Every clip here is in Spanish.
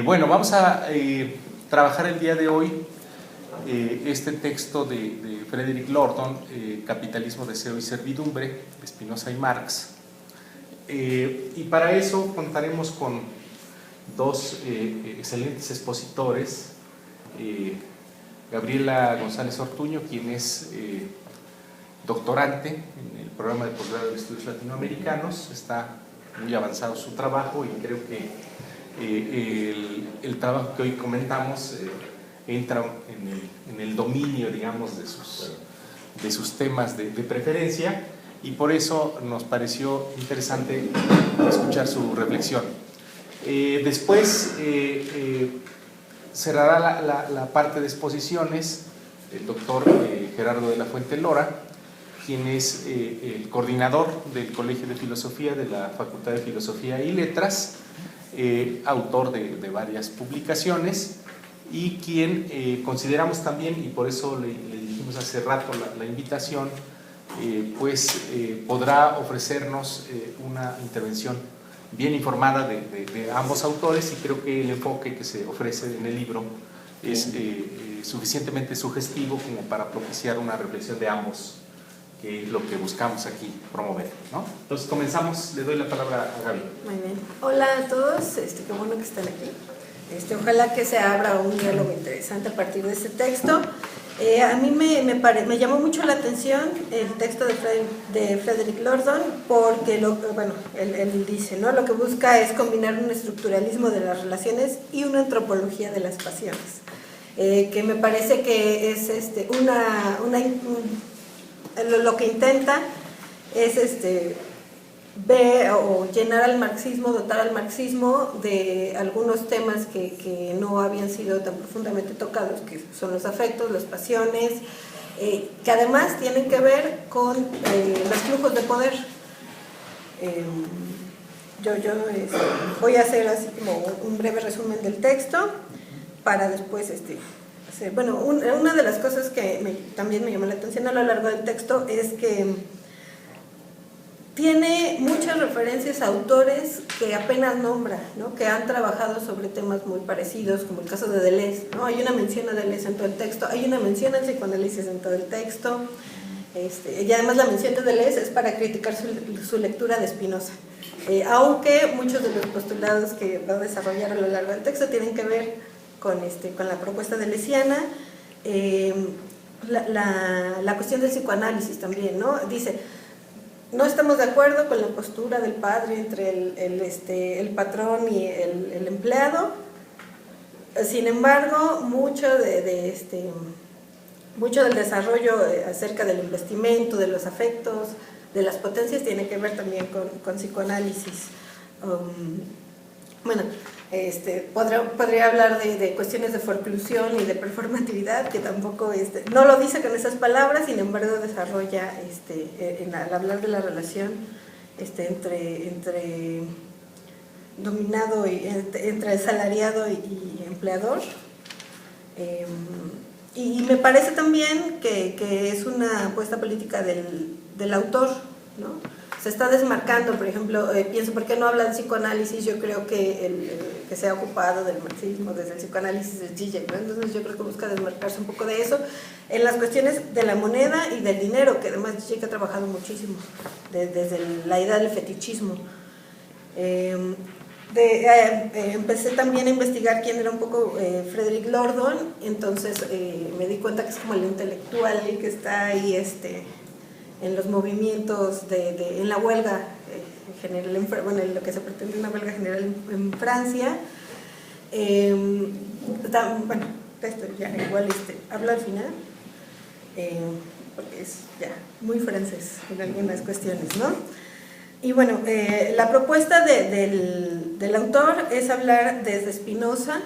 Bueno, vamos a trabajar el día de hoy este texto de Frederick Lordon, Capitalismo, Deseo y Servidumbre, de Spinoza y Marx. Y para eso contaremos con dos excelentes expositores, Gabriela González Ortuño, quien es doctorante en el programa de posgrado de estudios latinoamericanos. Está muy avanzado su trabajo y creo que el trabajo que hoy comentamos entra en el dominio, digamos, de sus temas de preferencia, y por eso nos pareció interesante escuchar su reflexión. Después cerrará la parte de exposiciones el doctor Gerardo de la Fuente Lora, quien es el coordinador del Colegio de Filosofía de la Facultad de Filosofía y Letras, autor de varias publicaciones, y quien consideramos también, y por eso le dijimos hace rato la invitación, podrá ofrecernos una intervención bien informada de ambos autores, y creo que el enfoque que se ofrece en el libro es suficientemente sugestivo como para propiciar una reflexión de ambos, que es lo que buscamos aquí promover, ¿no? Entonces comenzamos, le doy la palabra a Gaby. Muy bien. Hola a todos, qué bueno que están aquí. Ojalá que se abra un diálogo interesante a partir de este texto. A mí me llamó mucho la atención el texto de Frederick Lordon, porque él dice, ¿no? Lo que busca es combinar un estructuralismo de las relaciones y una antropología de las pasiones, que me parece que es lo que intenta es ver o llenar al marxismo, dotar al marxismo de algunos temas que no habían sido tan profundamente tocados, que son los afectos, las pasiones, que además tienen que ver con los flujos de poder. Voy a hacer así como un breve resumen del texto para después hacer. Bueno, una de las cosas que también me llamó la atención a lo largo del texto es que tiene muchas referencias a autores que apenas nombra, ¿no? Que han trabajado sobre temas muy parecidos, como el caso de Deleuze, ¿no? Hay una mención a Deleuze en todo el texto, hay una mención al psicoanálisis en todo el texto, y además la mención de Deleuze es para criticar su lectura de Spinoza, aunque muchos de los postulados que va a desarrollar a lo largo del texto tienen que ver con la propuesta deleuziana. La cuestión del psicoanálisis también, ¿no? Dice, no estamos de acuerdo con la postura del padre entre el patrón y el empleado. Sin embargo, mucho del desarrollo acerca del investimento, de los afectos, de las potencias, tiene que ver también con psicoanálisis. Podría hablar de cuestiones de forclusión y de performatividad, que tampoco no lo dice con esas palabras, sin embargo desarrolla al hablar de la relación entre dominado y entre asalariado y empleador. Y me parece también que es una apuesta política del autor, ¿no? Se está desmarcando, por ejemplo, pienso, ¿por qué no habla de psicoanálisis? Yo creo que que se ha ocupado del marxismo desde el psicoanálisis de Zizek, ¿no? Entonces yo creo que busca desmarcarse un poco de eso en las cuestiones de la moneda y del dinero, que además Zizek ha trabajado muchísimo desde la idea del fetichismo. Empecé también a investigar quién era un poco Frederick Lordon, entonces me di cuenta que es como el intelectual que está ahí en los movimientos en la huelga general, en lo que se pretende una huelga general en Francia. Esto ya igual hablo al final, porque es ya muy francés en algunas cuestiones, ¿no? Y bueno, la propuesta del autor es hablar desde Spinoza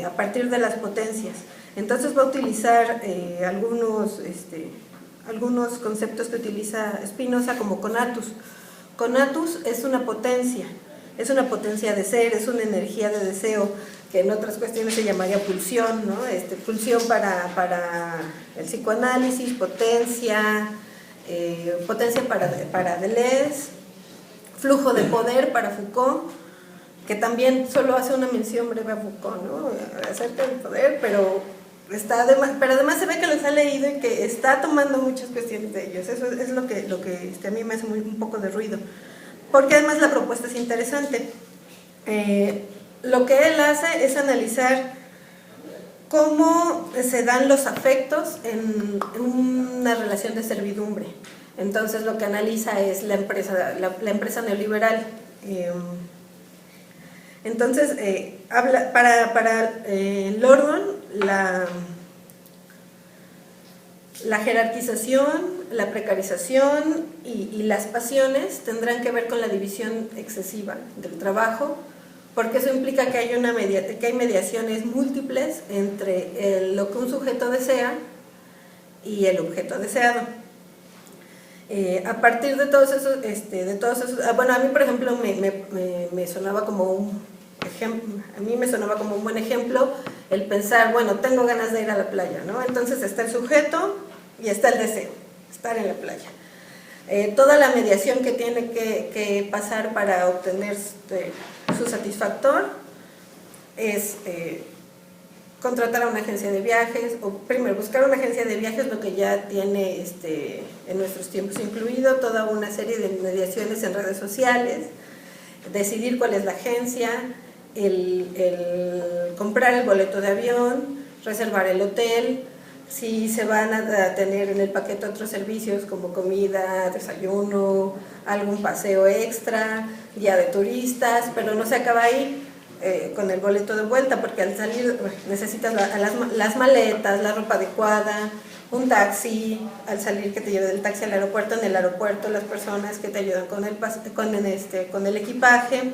a partir de las potencias. Entonces va a utilizar algunos conceptos que utiliza Spinoza, como conatus. Conatus es una potencia de ser, es una energía de deseo, que en otras cuestiones se llamaría pulsión, ¿no? Pulsión para el psicoanálisis, potencia para Deleuze, flujo de poder para Foucault, que también solo hace una mención breve a Foucault, ¿no? Acerca del poder, pero además se ve que los ha leído y que está tomando muchas cuestiones de ellos. Eso es lo que a mí me hace un poco de ruido, porque además la propuesta es interesante. Lo que él hace es analizar cómo se dan los afectos en una relación de servidumbre. Entonces lo que analiza es la empresa neoliberal. Entonces, para Lordon, la jerarquización, la precarización y las pasiones tendrán que ver con la división excesiva del trabajo, porque eso implica que hay mediaciones múltiples entre lo que un sujeto desea y el objeto deseado. A partir de todos esos, bueno, a mí por ejemplo me sonaba como un buen ejemplo el pensar, bueno, tengo ganas de ir a la playa, ¿no? Entonces está el sujeto y está el deseo, estar en la playa. Toda la mediación que tiene que pasar para obtener su satisfactor es contratar a una agencia de viajes, o primero buscar una agencia de viajes, lo que ya tiene en nuestros tiempos incluido toda una serie de mediaciones en redes sociales, decidir cuál es la agencia, el comprar el boleto de avión, reservar el hotel, si se van a tener en el paquete otros servicios como comida, desayuno, algún paseo extra, guía de turistas, pero no se acaba ahí. Con el boleto de vuelta, porque al salir necesitas las maletas, la ropa adecuada, un taxi, al salir que te lleve del taxi al aeropuerto, en el aeropuerto las personas que te ayudan con el equipaje.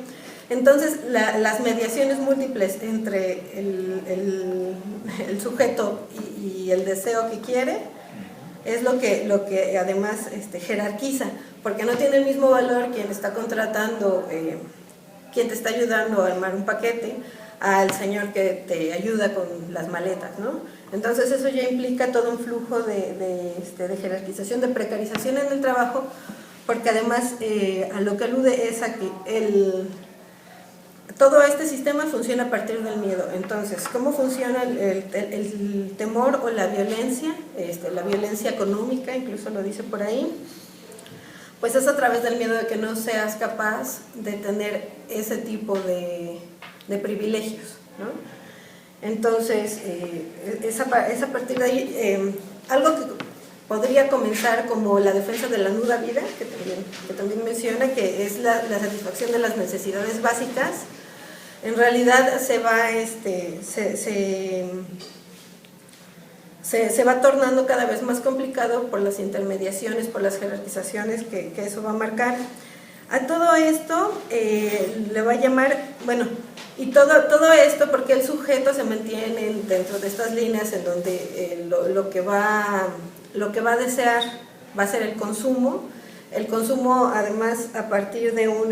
Entonces las mediaciones múltiples entre el sujeto y el deseo que quiere es lo que además jerarquiza, porque no tiene el mismo valor quien está contratando, quien te está ayudando a armar un paquete, al señor que te ayuda con las maletas, ¿no? Entonces eso ya implica todo un flujo de jerarquización, de precarización en el trabajo, porque además a lo que alude es a que todo este sistema funciona a partir del miedo. Entonces, ¿cómo funciona el temor o la violencia? La violencia económica, incluso lo dice por ahí. Pues es a través del miedo de que no seas capaz de tener ese tipo de privilegios, ¿no? Entonces, es a partir de ahí, algo que podría comenzar como la defensa de la nuda vida, que también menciona, que es la satisfacción de las necesidades básicas. En realidad se va tornando cada vez más complicado por las intermediaciones, por las jerarquizaciones que eso va a marcar. A todo esto le va a llamar, bueno, y todo esto porque el sujeto se mantiene dentro de estas líneas en donde lo que va a desear va a ser el consumo además a partir de un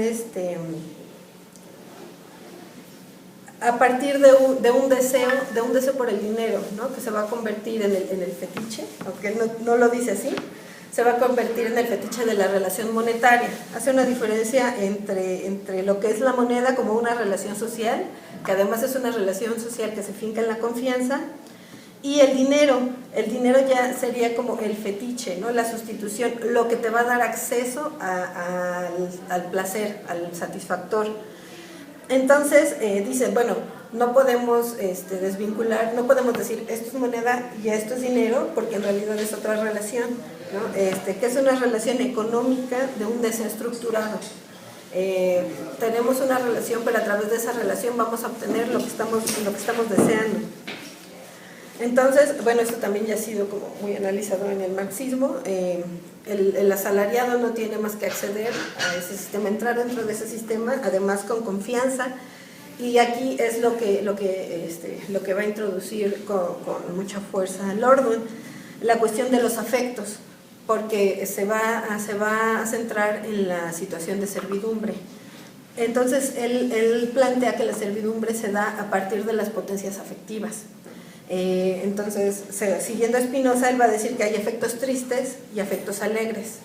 deseo por el dinero, ¿no? Que se va a convertir en el fetiche, aunque él no lo dice así, se va a convertir en el fetiche de la relación monetaria. Hace una diferencia entre lo que es la moneda como una relación social, que además es una relación social que se finca en la confianza, y el dinero ya sería como el fetiche, ¿no? La sustitución, lo que te va a dar acceso al placer, al satisfactor. Entonces dicen, bueno, no podemos desvincular, no podemos decir esto es moneda y esto es dinero, porque en realidad es otra relación, ¿no? Que es una relación económica de un deseo estructurado. Tenemos una relación, pero a través de esa relación vamos a obtener lo que estamos deseando. Entonces, bueno, esto también ya ha sido como muy analizado en el marxismo. El asalariado no tiene más que acceder a ese sistema, entrar dentro de ese sistema, además con confianza, y aquí es lo que va a introducir con mucha fuerza Lordon, la cuestión de los afectos, porque se va a centrar en la situación de servidumbre. Entonces él plantea que la servidumbre se da a partir de las potencias afectivas. Entonces, siguiendo a Spinoza, él va a decir que hay afectos tristes y afectos alegres.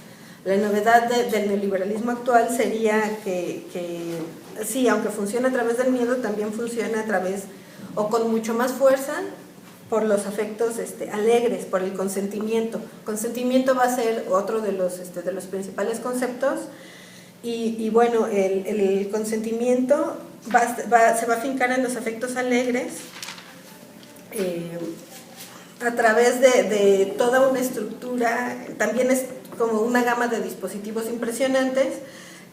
La novedad del neoliberalismo actual sería que sí, aunque funciona a través del miedo, también funciona a través, o con mucho más fuerza, por los afectos alegres, por el consentimiento. Consentimiento va a ser otro de los principales conceptos, y bueno, el consentimiento se va a fincar en los afectos alegres, a través de toda una estructura. También es como una gama de dispositivos impresionantes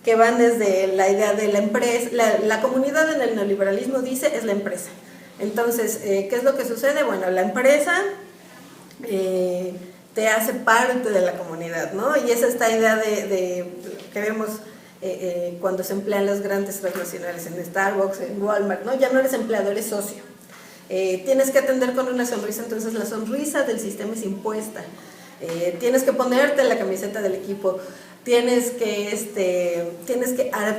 que van desde la idea de la empresa. La comunidad en el neoliberalismo dice es la empresa. Entonces, ¿qué es lo que sucede? Bueno, la empresa te hace parte de la comunidad, ¿no? Y es esta idea que vemos cuando se emplean las grandes transnacionales en Starbucks, en Walmart, ¿no? Ya no eres empleado, eres socio. Tienes que atender con una sonrisa, entonces la sonrisa del sistema es impuesta. Tienes que ponerte la camiseta del equipo, tienes que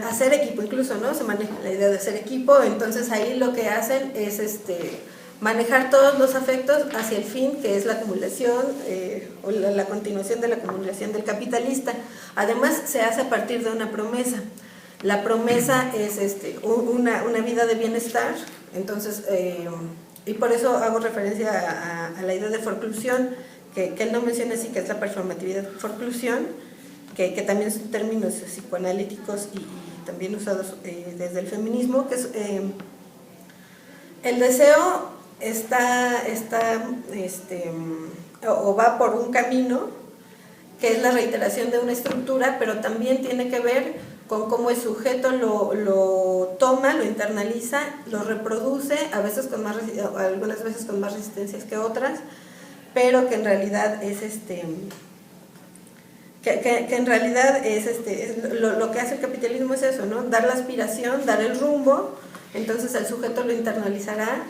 hacer equipo, incluso, ¿no? Se maneja la idea de hacer equipo. Entonces ahí lo que hacen es manejar todos los afectos hacia el fin, que es la acumulación, o la continuación de la acumulación del capitalista. Además se hace a partir de una promesa. La promesa es una vida de bienestar. Entonces, y por eso hago referencia a la idea de forclusión, que él no menciona así, que es la performatividad forclusión, que también son términos psicoanalíticos y también usados desde el feminismo, que es el deseo o va por un camino que es la reiteración de una estructura, pero también tiene que ver con cómo el sujeto lo toma, lo internaliza, lo reproduce, algunas veces con más resistencias que otras, pero que en realidad es lo que hace el capitalismo es eso, ¿no? Dar la aspiración, dar el rumbo. Entonces el sujeto lo internalizará,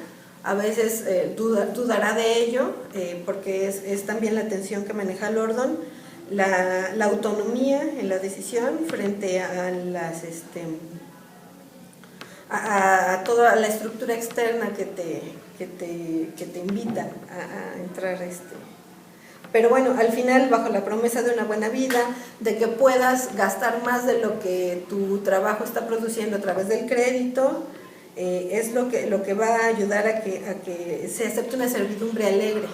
a veces dudará de ello, porque es también la tensión que maneja Lordon, la autonomía en la decisión frente a toda la estructura externa que te invita a entrar. Pero bueno, al final, bajo la promesa de una buena vida, de que puedas gastar más de lo que tu trabajo está produciendo a través del crédito, es lo que va a ayudar a que se acepte una servidumbre alegre,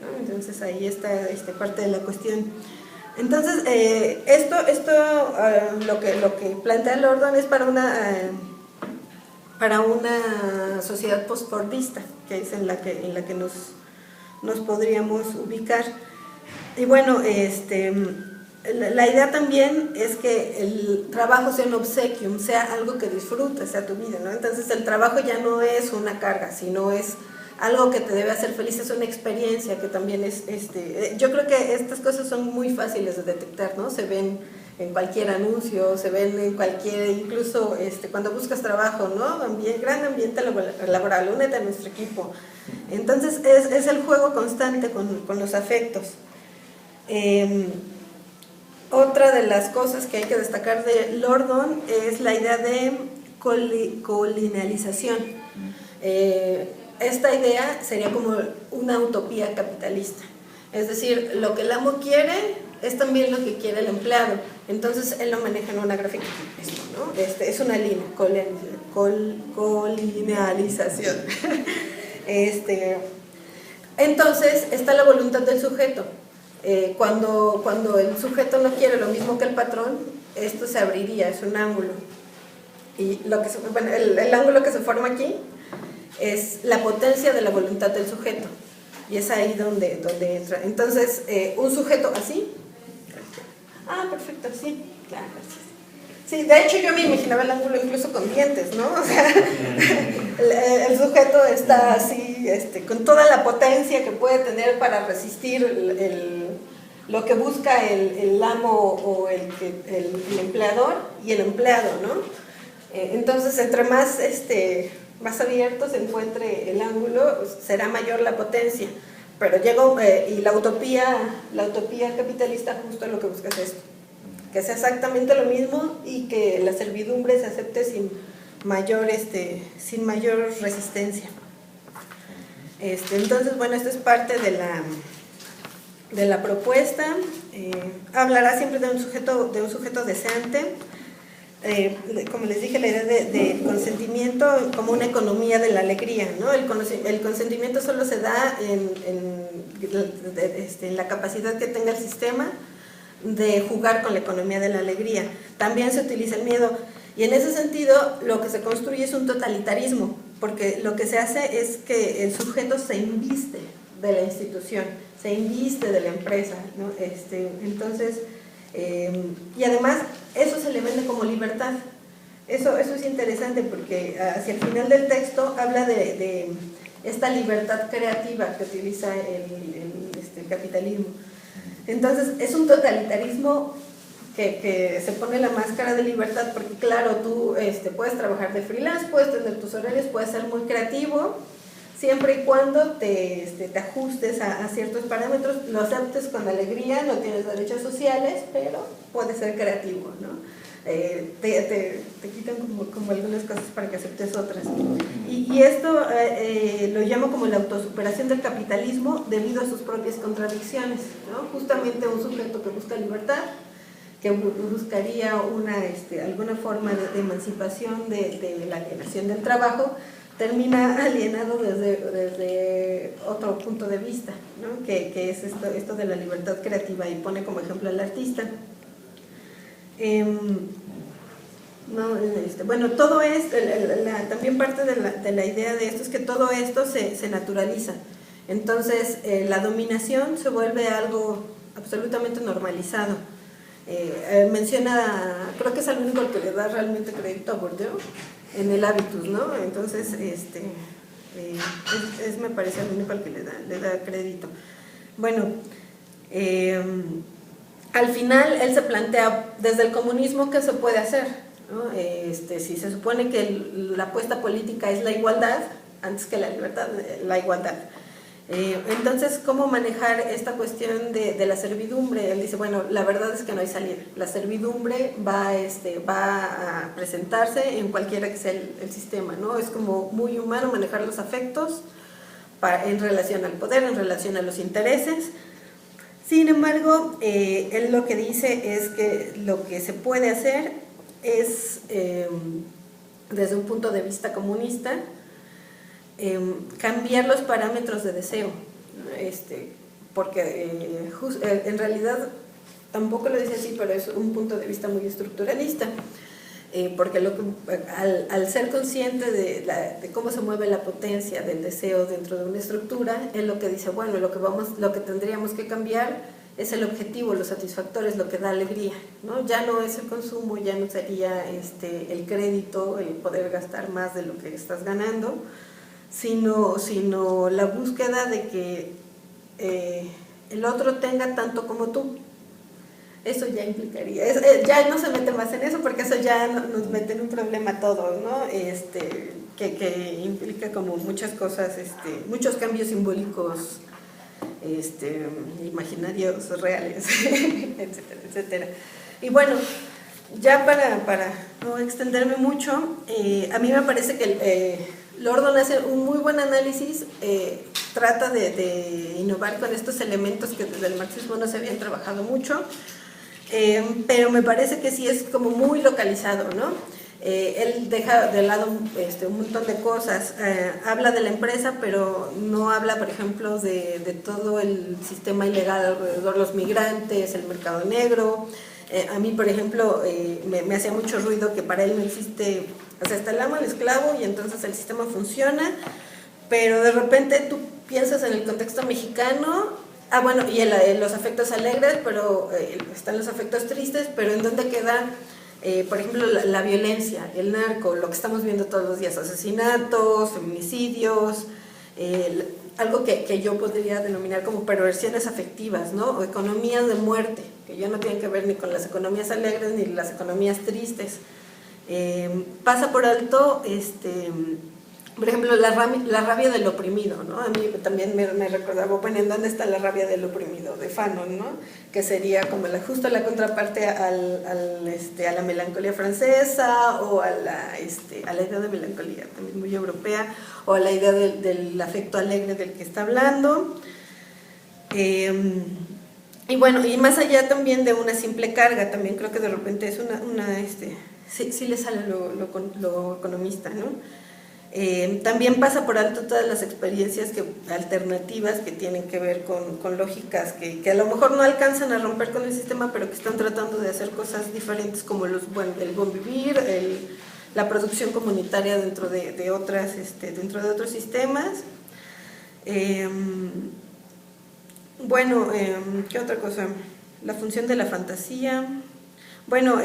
¿no? Entonces ahí está parte de la cuestión. Entonces, lo que plantea Lordon es para una sociedad postfordista, que es en la que nos podríamos ubicar. Y bueno, la idea también es que el trabajo sea un obsequium, sea algo que disfrutes, sea tu vida, ¿no? Entonces el trabajo ya no es una carga, sino es algo que te debe hacer feliz, es una experiencia que también es, yo creo que estas cosas son muy fáciles de detectar, ¿no? Se ven en cualquier anuncio, se ven en cualquier, incluso cuando buscas trabajo, ¿no? Gran ambiente laboral, únete a nuestro equipo. Entonces es el juego constante con los afectos. Otra de las cosas que hay que destacar de Lordon es la idea de colinealización. Esta idea sería como una utopía capitalista, es decir, lo que el amo quiere es también lo que quiere el empleado. Entonces él lo maneja en una gráfica, ¿no? Es una línea, colinealización. Entonces está la voluntad del sujeto. Cuando el sujeto no quiere lo mismo que el patrón, esto se abriría, es un ángulo. Y el ángulo que se forma aquí es la potencia de la voluntad del sujeto, y es ahí donde entra. Entonces, un sujeto así. Perfecto, sí, claro, gracias. Sí, de hecho yo me imaginaba el ángulo incluso con dientes, ¿no? O sea, el sujeto está así, con toda la potencia que puede tener para resistir lo que busca el amo o el empleador y el empleado, ¿no? Entonces, entre más abierto se encuentre el ángulo, será mayor la potencia. Pero y la utopía capitalista justo lo que busca es esto, que sea exactamente lo mismo y que la servidumbre se acepte sin mayor resistencia. Entonces, bueno, esto es parte de la propuesta. Hablará siempre de un sujeto deseante. Como les dije, la idea de consentimiento como una economía de la alegría, ¿no? El consentimiento solo se da en la capacidad que tenga el sistema de jugar con la economía de la alegría. También se utiliza el miedo, y en ese sentido lo que se construye es un totalitarismo, porque lo que se hace es que el sujeto se inviste de la institución, se inviste de la empresa, ¿no? Entonces, y además eso se le vende como libertad. Eso es interesante, porque hacia el final del texto habla de esta libertad creativa que utiliza el capitalismo. Entonces es un totalitarismo que se pone la máscara de libertad, porque claro, tú puedes trabajar de freelance, puedes tener tus horarios, puedes ser muy creativo, siempre y cuando te ajustes a ciertos parámetros, lo aceptes con alegría, no tienes derechos sociales, pero puedes ser creativo, ¿no? Te quitan como algunas cosas para que aceptes otras. Y esto lo llamo como la autosuperación del capitalismo debido a sus propias contradicciones, ¿no? Justamente un sujeto que busca libertad, que buscaría alguna forma de emancipación de la alienación del trabajo, termina alienado desde otro punto de vista, ¿no? Que es esto de la libertad creativa, y pone como ejemplo al artista. Bueno, todo es, también parte de la idea de esto es que todo esto se naturaliza. Entonces, la dominación se vuelve algo absolutamente normalizado. Menciona, creo que es el único al que le da realmente crédito a Bourdieu, en el hábitus, ¿no? Entonces, me parece el único al que le da crédito. Bueno, al final él se plantea desde el comunismo qué se puede hacer, ¿no? Si se supone que la apuesta política es la igualdad, antes que la libertad, la igualdad. Entonces, ¿cómo manejar esta cuestión de la servidumbre? Él dice, bueno, la verdad es que no hay salida. La servidumbre va a presentarse en cualquiera que sea el sistema, ¿no? Es como muy humano manejar los afectos en relación al poder, en relación a los intereses. Sin embargo, él lo que dice es que lo que se puede hacer es, desde un punto de vista comunista, cambiar los parámetros de deseo, porque en realidad tampoco lo dice así, pero es un punto de vista muy estructuralista, porque al ser consciente de cómo se mueve la potencia del deseo dentro de una estructura, él lo que dice, bueno, lo que tendríamos que cambiar es el objetivo, los satisfactores, lo que da alegría, ¿no? Ya no es el consumo, ya no sería el crédito, el poder gastar más de lo que estás ganando, sino la búsqueda de que el otro tenga tanto como tú. Eso ya implicaría, ya no se mete más en eso, porque eso ya nos mete en un problema a todos, ¿no? Que implica como muchas cosas, muchos cambios simbólicos, imaginarios, reales, etcétera, etcétera. Y bueno, ya para no extenderme mucho, a mí me parece que Lordon hace un muy buen análisis, trata de innovar con estos elementos que desde el marxismo no se habían trabajado mucho, pero me parece que sí es como muy localizado, ¿no? Él deja de lado un montón de cosas, habla de la empresa, pero no habla, por ejemplo, de todo el sistema ilegal alrededor, los migrantes, el mercado negro. A mí, por ejemplo, me hacía mucho ruido que para él no existe, o sea, está el amo, el esclavo, y entonces el sistema funciona, pero de repente tú piensas en el contexto mexicano, bueno, y los afectos alegres, pero están los afectos tristes, pero ¿en dónde queda, por ejemplo, la violencia, el narco, lo que estamos viendo todos los días, asesinatos, feminicidios, algo que yo podría denominar como perversiones afectivas, ¿no? O economías de muerte, que ya no tienen que ver ni con las economías alegres ni las economías tristes. Pasa por alto, por ejemplo, la rabia del oprimido, ¿no? A mí también me recordaba, bueno, ¿en dónde está la rabia del oprimido? De Fanon, ¿no? Que sería como justo la contraparte a la melancolía francesa, o a la idea de melancolía, también muy europea, o a la idea del afecto alegre del que está hablando. Y bueno, y más allá también de una simple carga, también creo que de repente es sí le sale lo economista, ¿no? También pasa por alto todas las experiencias alternativas que tienen que ver con lógicas que a lo mejor no alcanzan a romper con el sistema, pero que están tratando de hacer cosas diferentes, como el buen vivir, la producción comunitaria dentro de otros sistemas. ¿Qué otra cosa? La función de la fantasía. Bueno,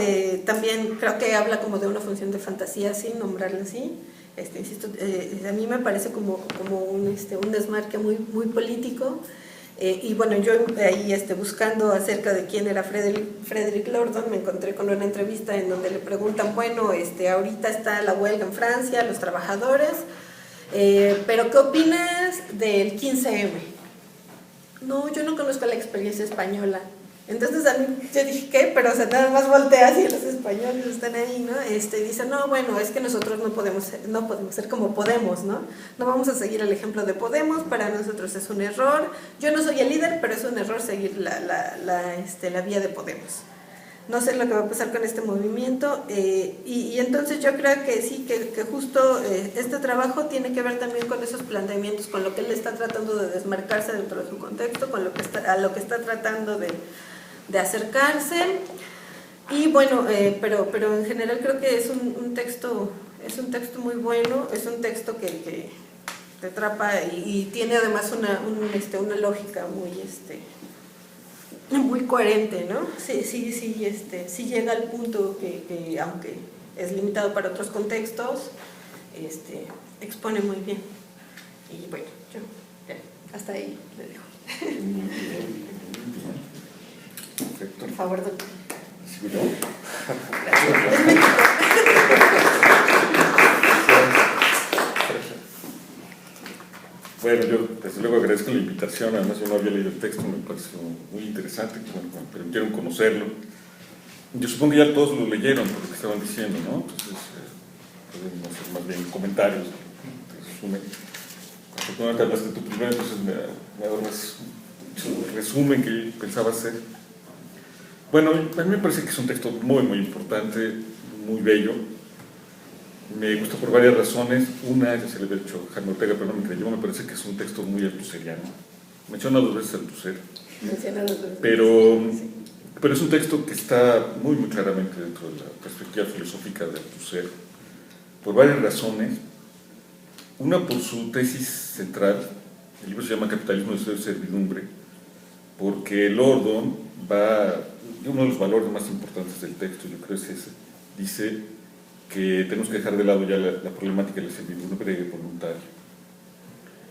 también creo que habla como de una función de fantasía, sin nombrarla así. Insisto, a mí me parece como un desmarque muy, muy político. Y bueno, yo ahí buscando acerca de quién era Frederick Lordon, me encontré con una entrevista en donde le preguntan, bueno, ahorita está la huelga en Francia, los trabajadores, pero ¿qué opinas del 15M? No, yo no conozco la experiencia española. Entonces a mí yo dije, ¿qué? Pero o sea, nada más voltea así, los españoles están ahí, ¿no? Y dicen, no, bueno, es que nosotros no podemos ser como Podemos, ¿no? No vamos a seguir el ejemplo de Podemos, para nosotros es un error. Yo no soy el líder, pero es un error seguir la vía de Podemos. No sé lo que va a pasar con este movimiento, y entonces yo creo que sí, que justo este trabajo tiene que ver también con esos planteamientos, con lo que él está tratando de desmarcarse dentro de su contexto, con a lo que está tratando de acercarse. Y bueno, pero en general creo que es un texto muy bueno, es un texto que te atrapa y tiene además una lógica muy coherente, ¿no? Sí llega al punto que aunque es limitado para otros contextos, expone muy bien. Y bueno, yo ya, hasta ahí le dejo. Perfecto. Por favor, doctor. ¿Sigo yo? Gracias. Bueno, yo desde luego agradezco la invitación, además yo no había leído el texto, me pareció muy interesante, bueno, me permitieron conocerlo. Yo supongo que ya todos lo leyeron por lo que estaban diciendo, ¿no? Entonces, podemos hacer más bien comentarios, te resumen. Afortunadamente hablaste tú primero, entonces me ahorras mucho resumen que pensaba hacer. Bueno, a mí me parece que es un texto muy, muy importante, muy bello. Me gusta por varias razones. Una, ya se le había dicho a Jaime Ortega, pero no me creyó, me parece que es un texto muy althuseriano. Menciona 2 veces Althusser. Pero es un texto que está muy, muy claramente dentro de la perspectiva filosófica de Althusser, por varias razones. Una, por su tesis central. El libro se llama Capitalismo, Deseo y Servidumbre, porque Lordon uno de los valores más importantes del texto, yo creo, es ese. Dice que tenemos que dejar de lado ya la problemática de la servidumbre voluntaria,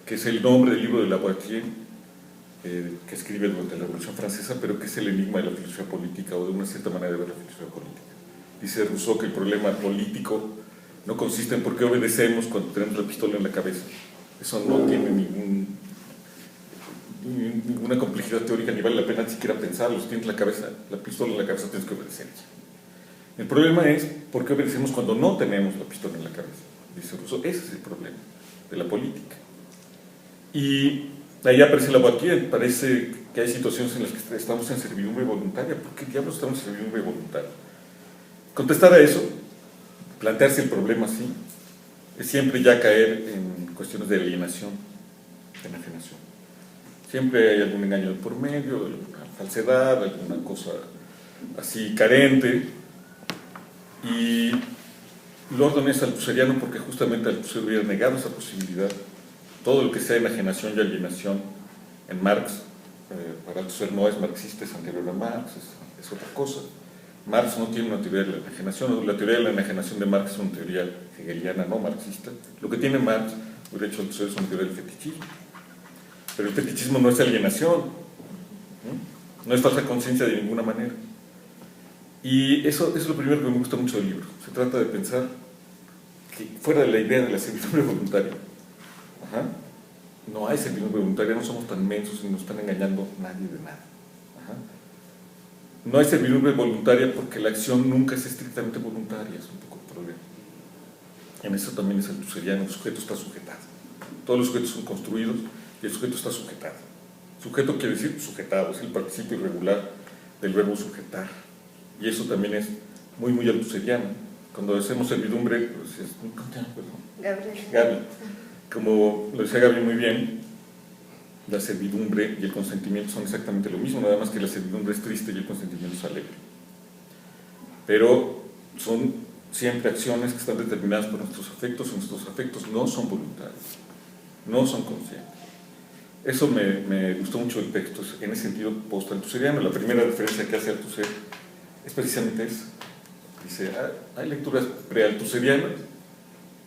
que es el nombre del libro de Lavoisier, que escribe durante la Revolución Francesa, pero que es el enigma de la filosofía política, o de una cierta manera de ver la filosofía política. Dice Rousseau que el problema político no consiste en por qué obedecemos cuando tenemos la pistola en la cabeza. Eso no tiene ninguna complejidad teórica, ni vale la pena ni siquiera pensarlo. Si tienes la pistola en la cabeza, tienes que obedecer. El problema es por qué obedecemos cuando no tenemos la pistola en la cabeza, dice Rousseau. Ese es el problema de la política. Y ahí aparece Lavoisier. Parece que hay situaciones en las que estamos en servidumbre voluntaria. ¿Por qué diablos estamos en servidumbre voluntaria? Contestar a eso, plantearse el problema así, es siempre ya caer en cuestiones de alienación, de enajenación. Siempre hay algún engaño de por medio, alguna falsedad, alguna cosa así carente. Y Lordon es althusseriano porque justamente Althusser hubiera negado esa posibilidad. Todo lo que sea enajenación y alienación en Marx, para Althusser no es marxista, es anterior a Marx, es otra cosa. Marx no tiene una teoría de la enajenación, la teoría de la enajenación de Marx es una teoría hegeliana, no marxista. Lo que tiene Marx, hubiera hecho Althusser, es una teoría del fetichismo. Pero el fetichismo no es alienación, no es falsa conciencia de ninguna manera. Y eso es lo primero que me gusta mucho del libro. Se trata de pensar que fuera de la idea de la servidumbre voluntaria, no hay servidumbre voluntaria, no somos tan mensos y no nos están engañando nadie de nada. No hay servidumbre voluntaria porque la acción nunca es estrictamente voluntaria, es un poco el problema. En eso también es althusseriano, el sujeto está sujetado. Todos los sujetos son construidos y el sujeto está sujetado. Sujeto quiere decir sujetado, es el participio irregular del verbo sujetar. Y eso también es muy, muy altuseriano. Cuando hacemos servidumbre, pues ¿cómo te llamas, perdón? Gaby. Como lo decía Gaby muy bien, la servidumbre y el consentimiento son exactamente lo mismo, nada más que la servidumbre es triste y el consentimiento es alegre. Pero son siempre acciones que están determinadas por nuestros afectos, y nuestros afectos no son voluntarios, no son conscientes. Eso me gustó mucho el texto, en ese sentido post-altuseriano. La primera referencia que hace Althusser es precisamente eso. Dice, hay lecturas pre-althuserianas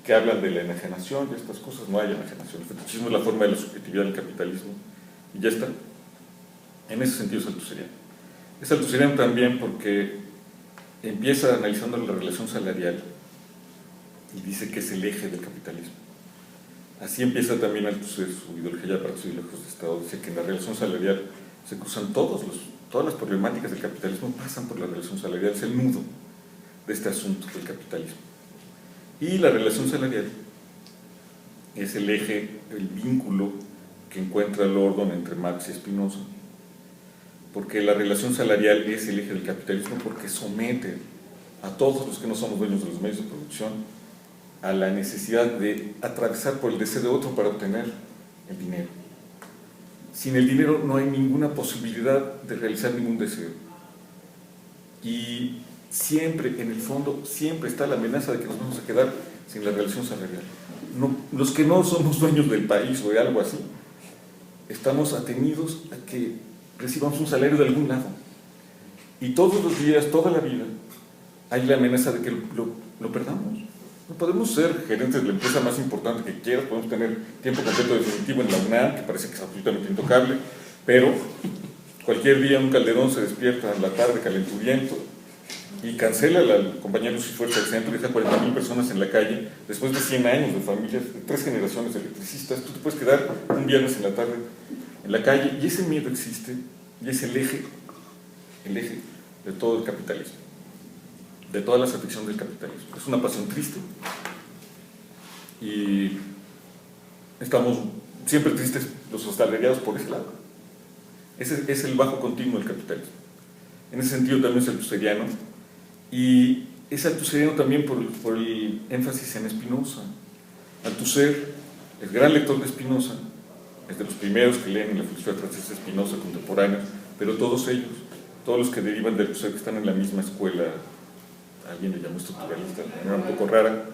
que hablan de la enajenación y estas cosas. No hay enajenación, el fetichismo es la forma de la subjetividad del capitalismo y ya está. En ese sentido es althuseriano. Es althuseriano también porque empieza analizando la relación salarial y dice que es el eje del capitalismo. Así empieza también Althusser su ideología de partidos ideológicos de Estado. Dice que en la relación salarial se cruzan todas las problemáticas del capitalismo, pasan por la relación salarial, es el nudo de este asunto del capitalismo. Y la relación salarial es el eje, el vínculo que encuentra Lordon entre Marx y Spinoza, porque la relación salarial es el eje del capitalismo porque somete a todos los que no somos dueños de los medios de producción a la necesidad de atravesar por el deseo de otro para obtener el dinero. Sin el dinero no hay ninguna posibilidad de realizar ningún deseo. Y siempre, en el fondo, siempre está la amenaza de que nos vamos a quedar sin la relación salarial. No, los que no somos dueños del país o de algo así, estamos atenidos a que recibamos un salario de algún lado. Y todos los días, toda la vida, hay la amenaza de que lo perdamos. No podemos ser gerentes de la empresa más importante que quieras, podemos tener tiempo completo definitivo en la UNAM, que parece que es absolutamente intocable, pero cualquier día un Calderón se despierta en la tarde calenturiento y cancela la compañía Luz y Fuerza del Centro y deja 40,000 personas en la calle después de 100 años de familias, de 3 generaciones de electricistas. Tú te puedes quedar un viernes en la tarde en la calle y ese miedo existe y es el eje de todo el capitalismo, de toda la satisfacción del capitalismo. Es una pasión triste y estamos siempre tristes los asalariados por ese lado. Ese es el bajo continuo del capitalismo. En ese sentido también es althuseriano y es althuseriano también por el énfasis en Spinoza. Althusser es gran lector de Spinoza, es de los primeros que leen en la filosofía francesa Spinoza contemporánea, pero todos ellos, todos los que derivan de Althusser, que están en la misma escuela, alguien le llamó estructuralista de manera un poco rara,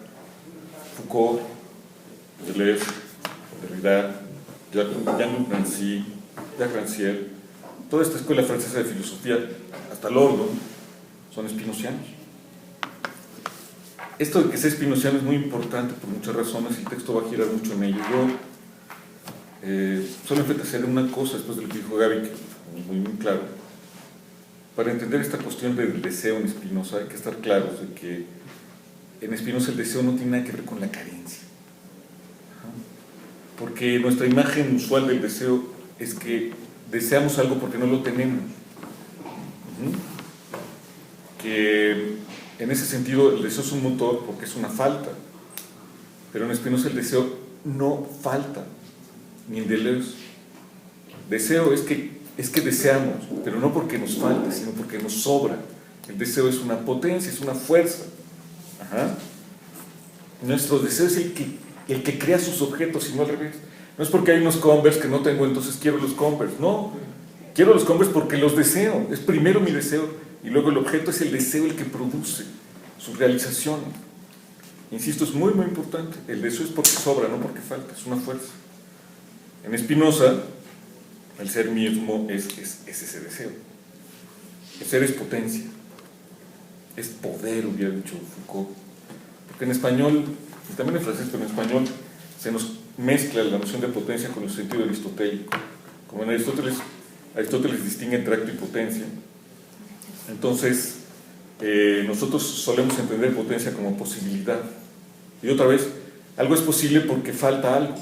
Foucault, Deleuze, Derrida, Jean-Luc Nancy, Jacques Rancière, toda esta escuela francesa de filosofía, hasta Lordon, son spinozianos. Esto de que sea spinoziano es muy importante por muchas razones, y el texto va a girar mucho en ello. Yo solo hacer una cosa después de lo que dijo Gaby, que es muy, muy claro. Para entender esta cuestión del deseo en Spinoza hay que estar claros de que en Spinoza el deseo no tiene nada que ver con la carencia. Porque nuestra imagen usual del deseo es que deseamos algo porque no lo tenemos. Que en ese sentido el deseo es un motor porque es una falta. Pero en Spinoza el deseo no falta, ni en Deleuze. Deseo es que deseamos, pero no porque nos falte, sino porque nos sobra. El deseo es una potencia, es una fuerza. Nuestro deseo es el que crea sus objetos y no al revés. No es porque hay unos Converse que no tengo, entonces quiero los Converse. No, quiero los Converse porque los deseo. Es primero mi deseo y luego el objeto es el deseo el que produce su realización. Insisto, es muy, muy importante. El deseo es porque sobra, no porque falta, es una fuerza. En Spinoza, el ser mismo es ese deseo. El ser es potencia, es poder, hubiera dicho Foucault. Porque en español, y también en francés, pero en español, se nos mezcla la noción de potencia con el sentido aristotélico. Como en Aristóteles distingue entre acto y potencia. Entonces, nosotros solemos entender potencia como posibilidad. Y otra vez, algo es posible porque falta algo.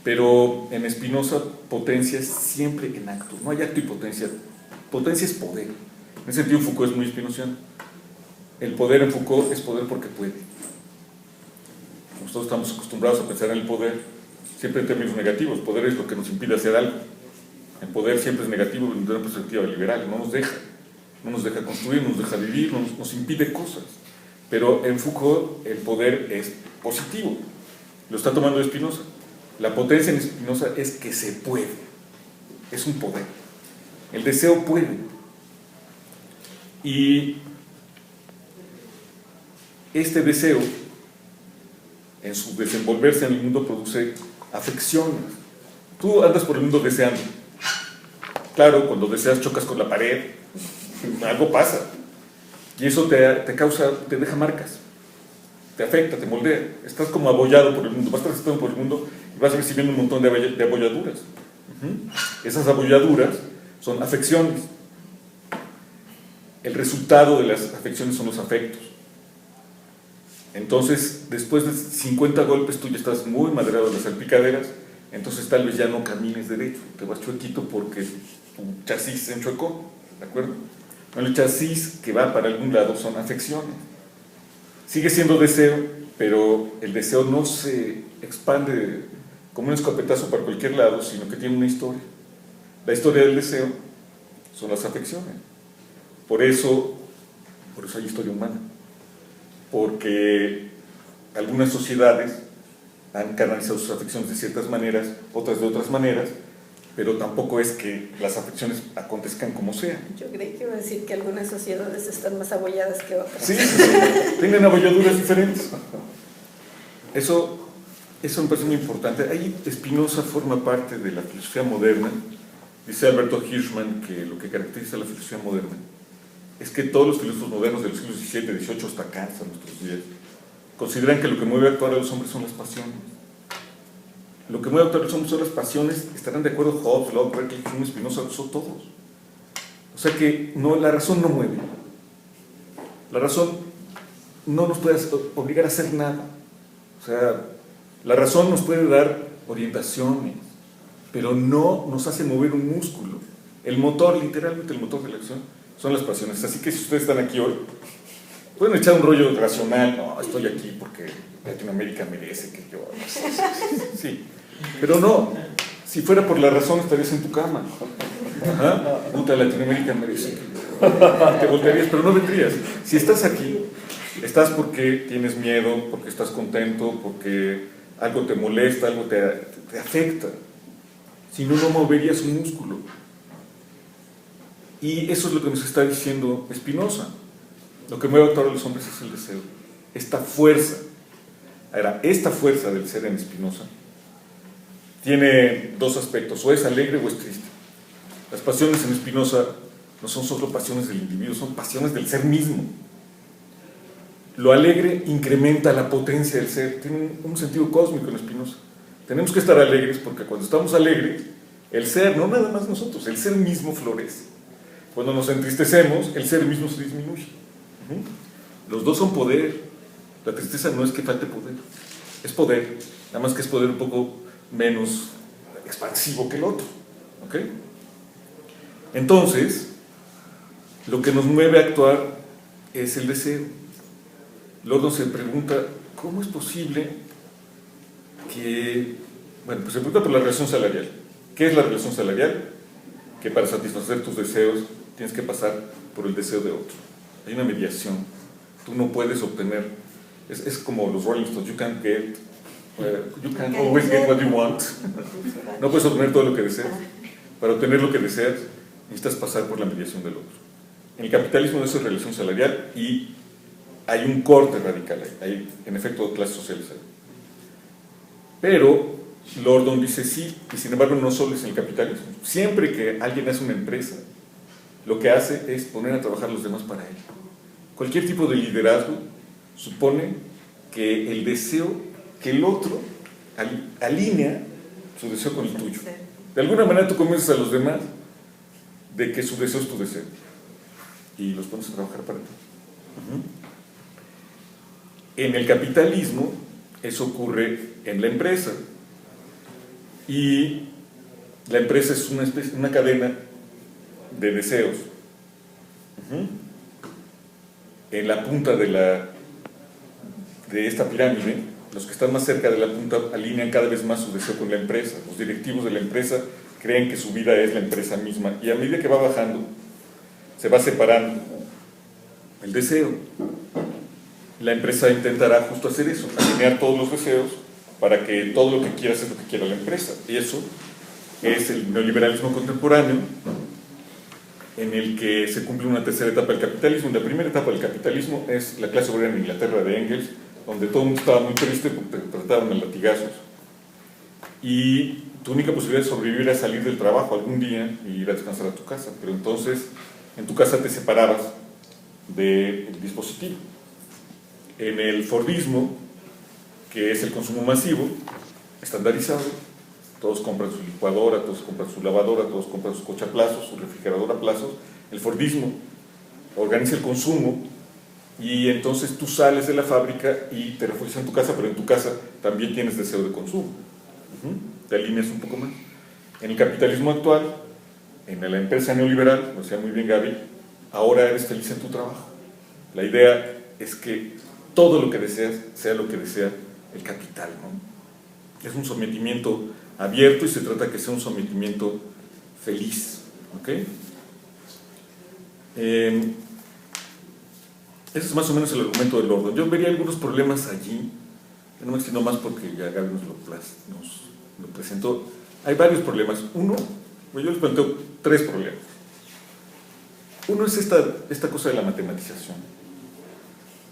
Pero en Spinoza, potencia es siempre en acto. No hay acto y potencia. Potencia es poder. En ese sentido, Foucault es muy spinoziano. El poder en Foucault es poder porque puede. Nosotros estamos acostumbrados a pensar en el poder siempre en términos negativos. Poder es lo que nos impide hacer algo. El poder siempre es negativo desde una perspectiva liberal, no nos deja construir, no nos deja vivir, nos impide cosas. Pero en Foucault el poder es positivo, lo está tomando de Spinoza. La potencia en Spinoza es que se puede, es un poder. El deseo puede. Y este deseo, en su desenvolverse en el mundo, produce afecciones. Tú andas por el mundo deseando. Claro, cuando deseas chocas con la pared, algo pasa. Y eso te causa, te deja marcas, te afecta, te moldea. Estás como abollado por el mundo, vas transitando por el mundo y vas recibiendo un montón de abolladuras. Esas abolladuras son afecciones. El resultado de las afecciones son los afectos. Entonces, después de 50 golpes, tú ya estás muy maderado de las salpicaderas, entonces tal vez ya no camines derecho, te vas chuequito porque tu chasis se enchuecó, ¿de acuerdo? Bueno, el chasis que va para algún lado son afecciones. Sigue siendo deseo, pero el deseo no se expande como un escopetazo para cualquier lado, sino que tiene una historia. La historia del deseo son las afecciones. Por eso hay historia humana. Porque algunas sociedades han canalizado sus afecciones de ciertas maneras, otras de otras maneras, pero tampoco es que las afecciones acontezcan como sea. Yo creí que iba a decir que algunas sociedades están más abolladas que otras. Sí, tienen abolladuras diferentes. Eso me parece muy importante. Ahí Spinoza forma parte de la filosofía moderna. Dice Alberto Hirschman que lo que caracteriza a la filosofía moderna es que todos los filósofos modernos de los siglos XVII, XVIII hasta acá, hasta nuestros días, consideran que lo que mueve a actuar a los hombres son las pasiones. Lo que mueve a actuar a los hombres son las pasiones. Estarán de acuerdo Hobbes, Locke, Berkeley, Hume, Spinoza, son todos. O sea que la razón no mueve. La razón no nos puede obligar a hacer nada. O sea, la razón nos puede dar orientaciones, pero no nos hace mover un músculo. El motor, literalmente el motor de la acción, son las pasiones. Así que si ustedes están aquí hoy, pueden echar un rollo racional. No, estoy aquí porque Latinoamérica merece que yo... Sí, pero no. Si fuera por la razón estarías en tu cama. Puta, Latinoamérica merece que yo... Te voltearías, pero no vendrías. Si estás aquí, estás porque tienes miedo, porque estás contento, porque algo te molesta, algo te afecta. Si no, no moverías un músculo. Y eso es lo que nos está diciendo Spinoza. Lo que mueve a actuar a los hombres es el deseo. Esta fuerza. Ahora, esta fuerza del ser en Spinoza tiene dos aspectos: o es alegre o es triste. Las pasiones en Spinoza no son solo pasiones del individuo, son pasiones del ser mismo. Lo alegre incrementa la potencia del ser, tiene un sentido cósmico en Spinoza. Tenemos que estar alegres porque cuando estamos alegres, el ser, no nada más nosotros, el ser mismo florece. Cuando nos entristecemos, el ser mismo se disminuye. Los dos son poder. La tristeza no es que falte poder, es poder, nada más que es poder un poco menos expansivo que el otro. ¿Ok? Entonces, lo que nos mueve a actuar es el deseo. Luego se pregunta, ¿cómo es posible que... Bueno, pues se pregunta por la relación salarial. ¿Qué es la relación salarial? Que para satisfacer tus deseos tienes que pasar por el deseo de otro. Hay una mediación. Tú no puedes obtener... Es como los Rolling Stones, you can't always get what you want. No puedes obtener todo lo que deseas. Para obtener lo que deseas, necesitas pasar por la mediación del otro. En el capitalismo eso es relación salarial y hay un corte radical, hay en efecto clases sociales ahí. Pero Lordon dice sí, y sin embargo no solo es en el capitalismo. Siempre que alguien hace una empresa, lo que hace es poner a trabajar a los demás para él. Cualquier tipo de liderazgo supone que el deseo, que el otro alinea su deseo con el tuyo. De alguna manera tú convences a los demás de que su deseo es tu deseo y los pones a trabajar para ti. En el capitalismo eso ocurre en la empresa y la empresa es una cadena de deseos. En la punta de esta pirámide los que están más cerca de la punta alinean cada vez más su deseo con la empresa. Los directivos de la empresa creen que su vida es la empresa misma, y a medida que va bajando, se va separando el deseo. La empresa intentará justo hacer eso, alinear todos los deseos para que todo lo que quieras es lo que quiera la empresa. Y eso es el neoliberalismo contemporáneo, en el que se cumple una tercera etapa del capitalismo. La primera etapa del capitalismo es la clase obrera en Inglaterra de Engels, donde todo el mundo estaba muy triste porque te trataban a latigazos. Y tu única posibilidad de sobrevivir era salir del trabajo algún día y ir a descansar a tu casa. Pero entonces, en tu casa te separabas del dispositivo. En el Fordismo, que es el consumo masivo, estandarizado, todos compran su licuadora, todos compran su lavadora, todos compran su coche a plazos, su refrigerador a plazos. El Fordismo organiza el consumo, y entonces tú sales de la fábrica y te refugias en tu casa, pero en tu casa también tienes deseo de consumo. Te alineas un poco más. En el capitalismo actual, en la empresa neoliberal, lo decía muy bien Gaby, ahora eres feliz en tu trabajo. La idea es que todo lo que deseas sea lo que desea el capital, ¿no? Es un sometimiento abierto y se trata de que sea un sometimiento feliz, ¿ok? Ese es más o menos el argumento del Lordon. Yo vería algunos problemas allí, no me extiendo más porque ya Gaby nos lo presentó. Hay varios problemas. Uno, yo les planteo 3 problemas. Uno es esta cosa de la matematización.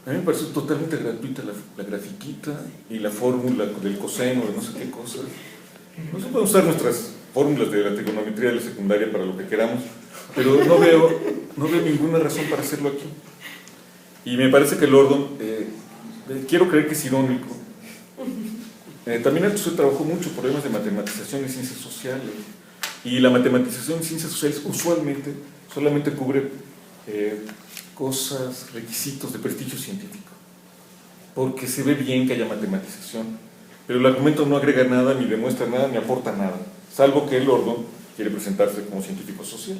A mí me parece totalmente gratuita la grafiquita y la fórmula del coseno, de no sé qué cosas. Nosotros podemos usar nuestras fórmulas de la trigonometría de la secundaria para lo que queramos, pero no veo ninguna razón para hacerlo aquí. Y me parece que Lordon, quiero creer que es irónico. También Althusser trabajó mucho problemas de matematización y ciencias sociales. Y la matematización y ciencias sociales usualmente solamente cubre cosas, requisitos de prestigio científico, porque se ve bien que haya matematización, pero el argumento no agrega nada, ni demuestra nada, ni aporta nada, salvo que Lordon quiere presentarse como científico social.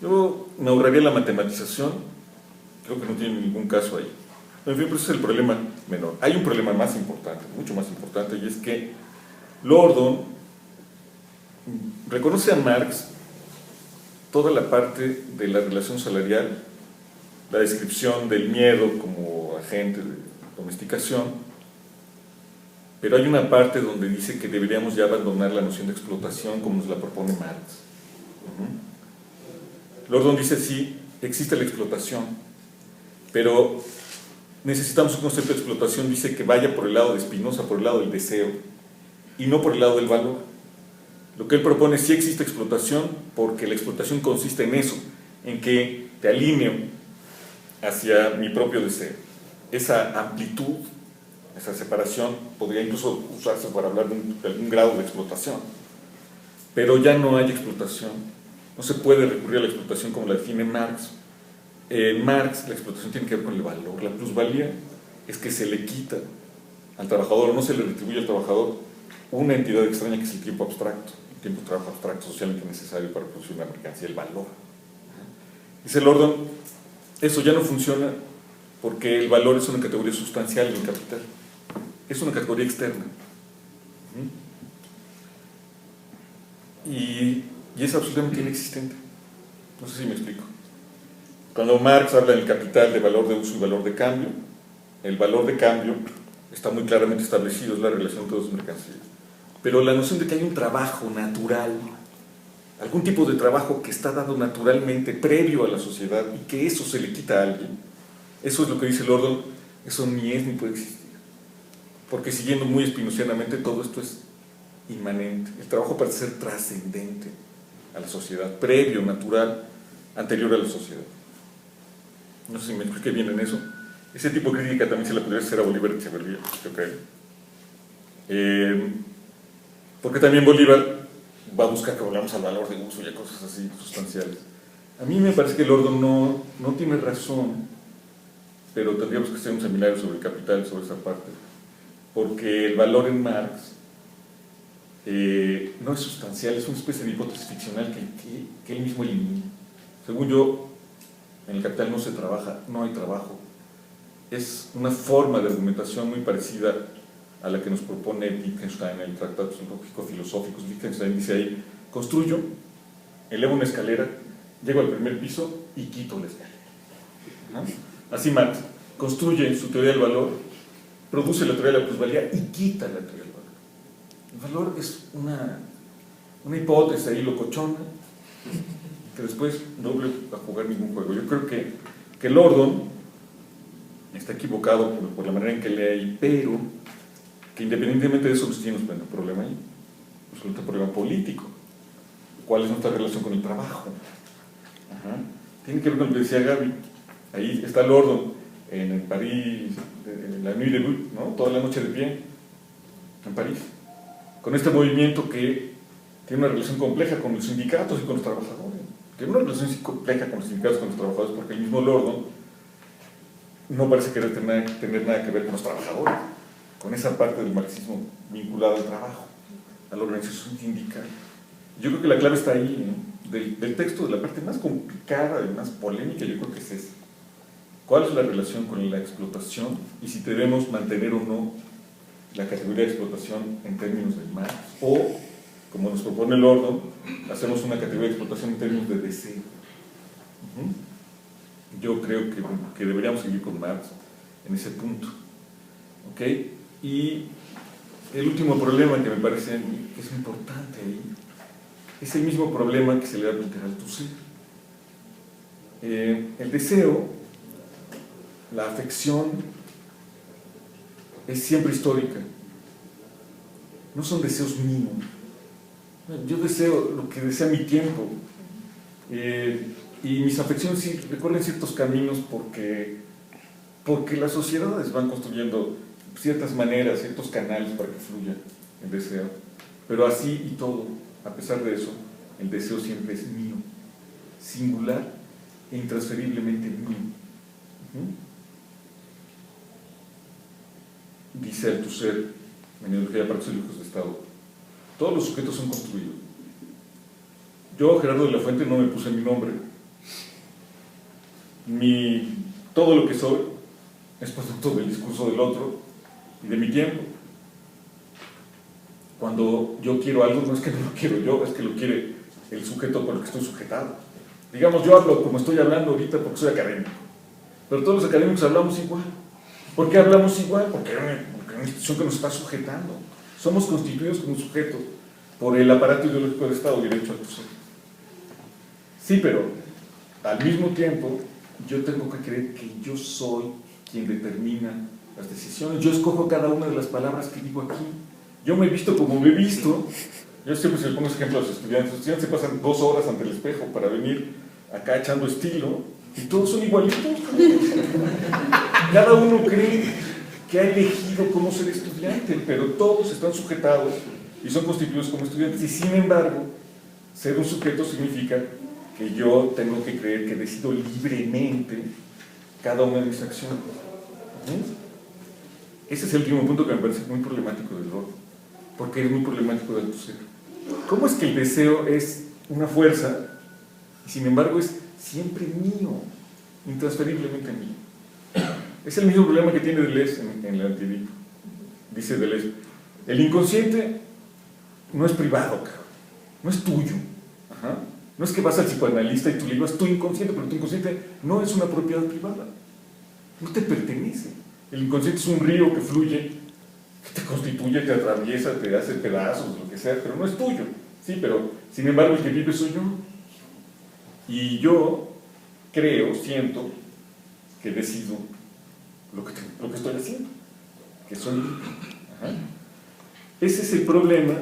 Yo me ahorraría la matematización, creo que no tiene ningún caso ahí. En fin, pero ese es el problema menor. Hay un problema más importante, mucho más importante, y es que Lordon reconoce a Marx toda la parte de la relación salarial, la descripción del miedo como agente de domesticación, pero hay una parte donde dice que deberíamos ya abandonar la noción de explotación como nos la propone Marx. Lordon dice, sí, existe la explotación, pero necesitamos un concepto de explotación, dice, que vaya por el lado de Spinoza, por el lado del deseo, y no por el lado del valor. Lo que él propone es sí existe explotación, porque la explotación consiste en eso, en que te alineo hacia mi propio deseo. Esa amplitud, esa separación, podría incluso usarse para hablar de algún grado de explotación. Pero ya no hay explotación. No se puede recurrir a la explotación como la define Marx. En Marx, la explotación tiene que ver con el valor. La plusvalía es que se le quita al trabajador, o no se le retribuye al trabajador, una entidad extraña que es el tiempo abstracto, el tiempo de trabajo abstracto socialmente necesario para producir una mercancía, el valor. Dice Lordon, eso ya no funciona porque el valor es una categoría sustancial en el capital, es una categoría externa. Y es absolutamente inexistente. No sé si me explico. Cuando Marx habla del capital de valor de uso y valor de cambio, el valor de cambio está muy claramente establecido, es la relación entre dos mercancías. Pero la noción de que hay un trabajo natural, algún tipo de trabajo que está dado naturalmente previo a la sociedad y que eso se le quita a alguien, eso es lo que dice Lordon, eso ni es ni puede existir. Porque siguiendo muy espinocianamente, todo esto es inmanente. El trabajo parece ser trascendente a la sociedad, previo, natural, anterior a la sociedad. No sé si me expliqué bien en eso. Ese tipo de crítica también se la podría hacer a Bolívar Echeverría, yo creo. Porque también Bolívar va a buscar que volvamos al valor de uso y a cosas así sustanciales. A mí me parece que Lordon no tiene razón, pero tendríamos que hacer un seminario sobre el capital, sobre esa parte, porque el valor en Marx no es sustancial, es una especie de hipótesis ficcional que él mismo elimina. Según yo, en el capital no se trabaja, no hay trabajo. Es una forma de argumentación muy parecida a la que nos propone Wittgenstein en el Tratado Lógico-Filosóficos. Wittgenstein dice ahí: construyo, elevo una escalera, llego al primer piso y quito la escalera. ¿No? Así Marx construye su teoría del valor, produce la teoría de la plusvalía y quita la teoría del valor. El valor es una hipótesis ahí locochona que después no vuelve a jugar ningún juego. Yo creo que Lordon está equivocado por la manera en que lee ahí, pero que independientemente de eso pues tiene un problema ahí, un problema político. ¿Cuál es nuestra relación con el trabajo? Ajá. Tiene que ver con lo que decía Gaby. Ahí está Lordon en el París, en la Nuit debout, ¿no? Toda la noche de pie en París, con este movimiento que tiene una relación compleja con los sindicatos y con los trabajadores. Tiene una relación compleja con los sindicatos y con los trabajadores, porque el mismo Lordon no parece querer tener nada que ver con los trabajadores, con esa parte del marxismo vinculada al trabajo, a la organización sindical. Yo creo que la clave está ahí, ¿no? del texto, de la parte más complicada y más polémica, yo creo que es esa. ¿Cuál es la relación con la explotación y si debemos mantener o no la categoría de explotación en términos de Marx? O, como nos propone Lordon, hacemos una categoría de explotación en términos de deseo. Yo creo que deberíamos seguir con Marx en ese punto. ¿Ok? Y el último problema que me parece que es importante ahí es el mismo problema que se le da a plantear al Althusser. El deseo, la afección, es siempre histórica. No son deseos míos. Yo deseo lo que desea mi tiempo. Y mis afecciones sí recorren ciertos caminos porque las sociedades van construyendo ciertas maneras, ciertos canales para que fluya el deseo. Pero así y todo, a pesar de eso, el deseo siempre es mío, singular e intransferiblemente mío. Dice Althusser en Ideología de Aparatos Lógicos de Estado: todos los sujetos son construidos. Yo, Gerardo de la Fuente, no me puse mi nombre. Todo lo que soy es producto del discurso del otro y de mi tiempo. Cuando yo quiero algo, no es que no lo quiero yo, es que lo quiere el sujeto por el que estoy sujetado. Digamos, yo hablo como estoy hablando ahorita porque soy académico, pero todos los académicos hablamos igual. ¿Por qué hablamos igual? Porque es una institución que nos está sujetando. Somos constituidos como sujetos por el aparato ideológico del Estado, derecho Althusser. Sí, pero al mismo tiempo yo tengo que creer que yo soy quien determina las decisiones. Yo escojo cada una de las palabras que digo aquí. Yo me he visto como me he visto. Yo siempre se le pongo ese ejemplo a los estudiantes. Los estudiantes se pasan 2 horas ante el espejo para venir acá echando estilo y todos son igualitos. Cada uno cree que ha elegido cómo ser estudiante, pero todos están sujetados y son constituidos como estudiantes. Y sin embargo, ser un sujeto significa que yo tengo que creer que decido libremente cada una de mis acciones. Ese es el último punto que me parece muy problemático del Lordon, porque es muy problemático del Althusser. ¿Cómo es que el deseo es una fuerza y sin embargo es siempre mío, intransferiblemente mío? Es el mismo problema que tiene Deleuze en el Antiedipo. Dice Deleuze: el inconsciente no es privado, cabrón, no es tuyo. Ajá. No es que vas al psicoanalista y tú le digas tu inconsciente, pero tu inconsciente no es una propiedad privada, no te pertenece. El inconsciente es un río que fluye, que te constituye, te atraviesa, te hace pedazos, lo que sea, pero no es tuyo. Sí, pero sin embargo el que vive soy yo. Y yo creo, siento que decido lo que estoy haciendo, que soy. Ajá. Ese es el problema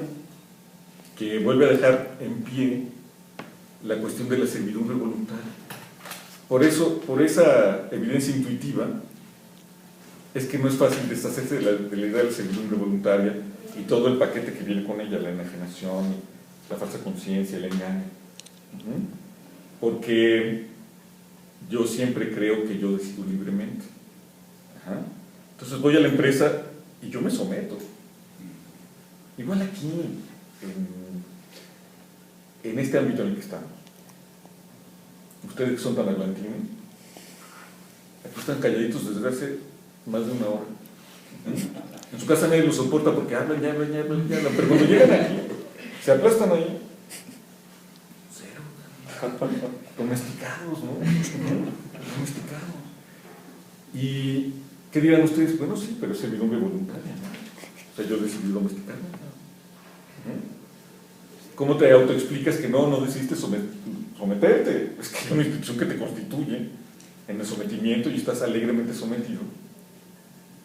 que vuelve a dejar en pie la cuestión de la servidumbre voluntaria. Por eso, por esa evidencia intuitiva, es que no es fácil deshacerse de la idea de la servidumbre voluntaria y todo el paquete que viene con ella, la enajenación, la falsa conciencia, el engaño. Porque yo siempre creo que yo decido libremente. Ajá. Entonces voy a la empresa y yo me someto. Igual aquí, en este ámbito en el que estamos. Ustedes que son tan aglantines, aquí están calladitos desde hace más de 1 hora. En su casa nadie los soporta porque hablan, ya hablan, pero cuando llegan aquí, se aplastan ahí. Cero. Domesticados, ¿no? Domesticados. ¿Y qué dirán ustedes? Bueno, sí, pero es servidumbre voluntaria, ¿no? O sea, yo decidí domesticarme. ¿Cómo te autoexplicas que no decidiste someterte? Es que hay una institución que te constituye en el sometimiento y estás alegremente sometido,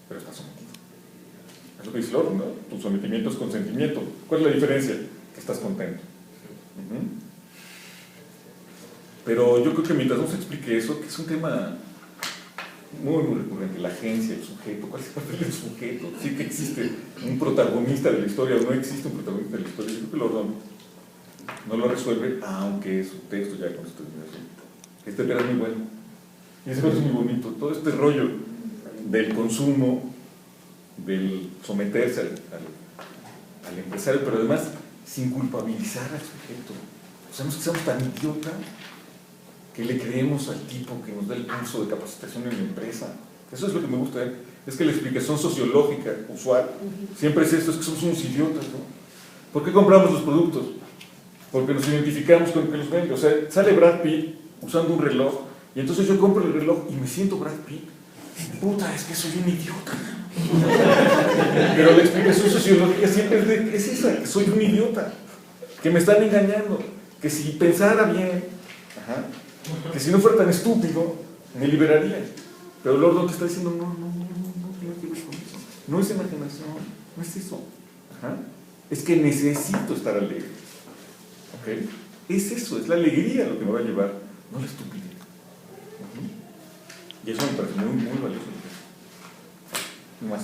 pero estás sometido. Es lo que dice Lord, ¿no? Tu sometimiento es consentimiento. ¿Cuál es la diferencia? Que estás contento. Pero yo creo que mientras no se explique eso, que es un tema muy recurrente, la agencia, el sujeto, ¿cuál es el papel del sujeto? Sí que existe un protagonista de la historia o no existe un protagonista de la historia. Yo creo que Lord no lo resuelve, aunque su texto ya con esto es muy bueno. Y ese es muy bonito. Todo este rollo del consumo, del someterse al empresario, pero además sin culpabilizar al sujeto. O sea, no es que seamos tan idiotas que le creemos al tipo que nos da el curso de capacitación en la empresa. Eso es lo que me gusta, es que la explicación sociológica usual siempre es esto, es que somos unos idiotas, ¿no? ¿Por qué compramos los productos? Porque nos identificamos con el que los vende. O sea, sale Brad Pitt usando un reloj y entonces yo compro el reloj y me siento Brad Pitt. Puta, es que soy un idiota. Pero la explicación sociológica siempre es esa, que soy un idiota, que me están engañando, que si pensara bien, que si no fuera tan estúpido, me liberaría. Pero Lord te está diciendo, no tiene que ver con eso. No es enajenación, no es eso. Es que necesito estar alegre. ¿Okay? Es eso, es la alegría lo que me va a llevar, no la estupidez. Y eso me parece muy valioso. Más.